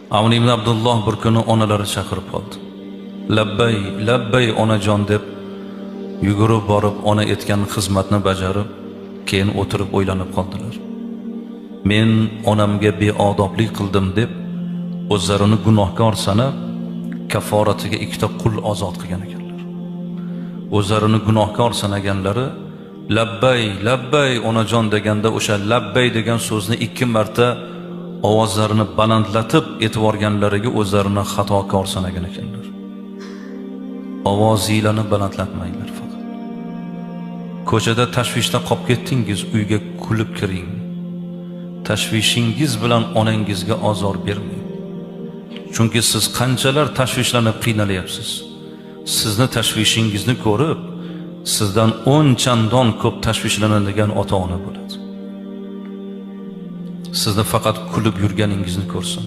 Amr ibn Abdulloh bir kuni onalari chaqirib qoldi. Labbay, labbay onajon deb yugurib borib ona etgan xizmatni bajarib, keyin o'tirib o'ylanib qoldilar. Men onamga beodoblik qildim deb o'zlarini gunohkor sanab, kaforatiga ikkita qul ozod qilgan ekanlar. O'zlarini gunohkor sanaganlari labbay, labbay onajon deganda o'sha labbay degan so'zni 2 marta ovozlarini balandlatib e'tiborganlariga o'zlarini xatokor sanagan ekanlar. Ovozinglarni balandlatmanglar faqat. Ko'chada tashvishda qolib ketdingiz, uyga kulib kiring. Tashvishingiz bilan onangizga ozor bermang. Chunki siz qanchalar tashvishlanib qiynalyapsiz. Sizni tashvishingizni ko'rib, sizdan 10 chandon ko'p tashvishlanadigan ota-ona bo'ladi. Sizni faqat kulib yurganingizni ko'rsin.